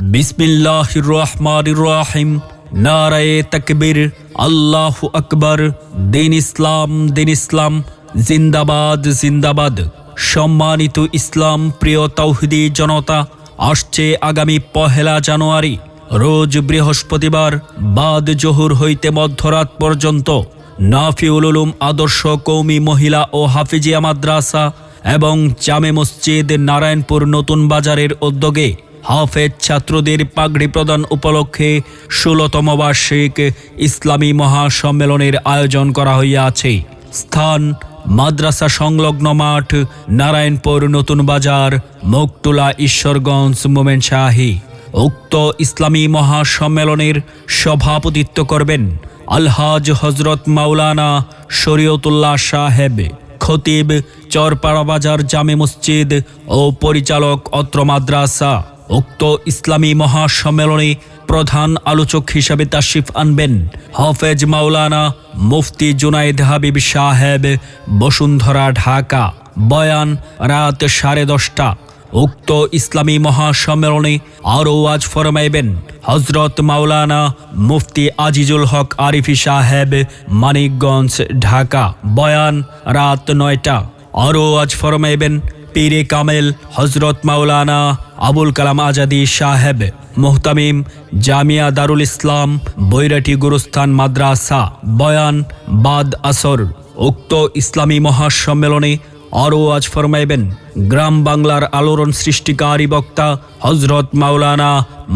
বিসমিল্লাহির রহমানির রহিম। নারায়ে তাকবীর, আল্লাহু আকবার। দিন ইসলাম জিন্দাবাদ জিন্দাবাদ। সম্মানিত ইসলাম প্রিয় তাওহীদি জনতা, আসছে আগামী 1 জানুয়ারি রোজ বৃহস্পতিবার বাদ জোহর হইতে মধ্যরাত পর্যন্ত নাফিউল উলুম আদর্শ কওমি মহিলা ও হাফিজিয়া মাদ্রাসা এবং জামে মসজিদ নারায়ণপুর নতুন বাজারের উদ্যোগে হাফেজ ছাত্রদের পাগড়ি প্রদান উপলক্ষে 16তম বার্ষিক ইসলামী মহাসম্মেলনের আয়োজন করা হইয়াছে। স্থান মাদ্রাসা সংলগ্ন মাঠ, নারায়ণপুর নতুন বাজার, মুকটুলা, ঈশ্বরগঞ্জ, মোমেনশাহী। উক্ত ইসলামী মহাসম্মেলনের সভাপতিত্ব করবেন আলহাজ হজরত মাওলানা শরীয়তুল্লাহ সাহেব, খতিব চরপাড়া বাজার জামে মসজিদ ও পরিচালক অত্র মাদ্রাসা। উক্ত ইসলামী মহাসম্মেলনে প্রধান আলোচক হিসাবে তাশরিফ আনবেন হাফেজ মাওলানা মুফতি জুনায়েদ হাবিব সাহেব, বসুন্ধরা, ঢাকা। বয়ান রাত 10:30। উক্ত ইসলামী মহাসম্মেলনে আরও ওয়াজ ফরমাইবেন হজরত মাওলানা মুফতি আজিজুল হক আরিফি সাহেব, মানিকগঞ্জ, ঢাকা। বয়ান রাত 9টা। আরও ওয়াজ ফরমাইবেন পীরে কামেল হজরত মাওলানা আবুল কালাম আজাদি সাহেব, মুহতামিম জামিয়া দারুল ইসলাম, বৈরাটি গুরুস্থান মাদ্রাসা। বয়ান বাদ আসর। উক্ত ইসলামী মহাসম্মেলনে আরও ওয়াজ ফরমাইবেন গ্রাম বাংলার আলোড়ন সৃষ্টিকারী বক্তা হজরত মাওলানা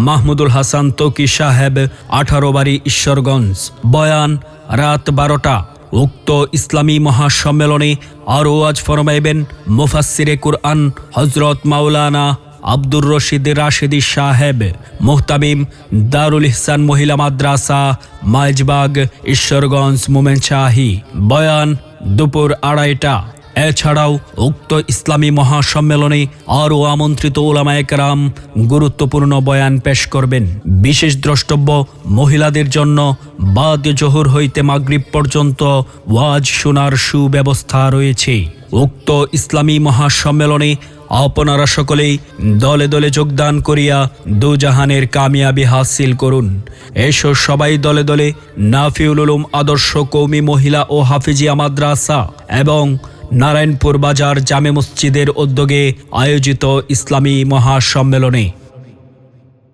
মাহমুদুল হাসান তৌকি সাহেব, 18 বাড়ি, ঈশ্বরগঞ্জ। বয়ান রাত 12টা। উক্ত ইসলামী মহাসম্মেলনে আরও ওয়াজ ফরমাইবেন মুফাসসিরে কুরআন হজরত মাওলানা আব্দুর রশিদ রাশেদি সাহেব, মুহতামিম দারুল ইহসান মহিলা মাদ্রাসা, মাইজবাগ, ঈশ্বরগঞ্জ, মোমেনশাহী। বয়ান দুপুর 2:30টা। এছাড়াও উক্ত ইসলামী মহাসম্মেলনে আরও আমন্ত্রিত উলামায়ে কেরাম গুরুত্বপূর্ণ বয়ান পেশ করবেন। বিশেষ দ্রষ্টব্য, মহিলাদের জন্য বাদ জোহর হইতে মাগরিব পর্যন্ত ওয়াজ শোনার সুব্যবস্থা রয়েছে। উক্ত ইসলামী মহাসম্মেলনে আপনারা সকলেই দলে দলে যোগদান করিয়া দুজাহানের কামিয়াবি হাসিল করুন। এসো সবাই দলে দলে নাফিউল উলুম আদর্শ কওমি মহিলা ও হাফিজিয়া মাদ্রাসা এবং নারায়ণপুর বাজার জামে মসজিদের উদ্যোগে আয়োজিত ইসলামী মহাসম্মেলনে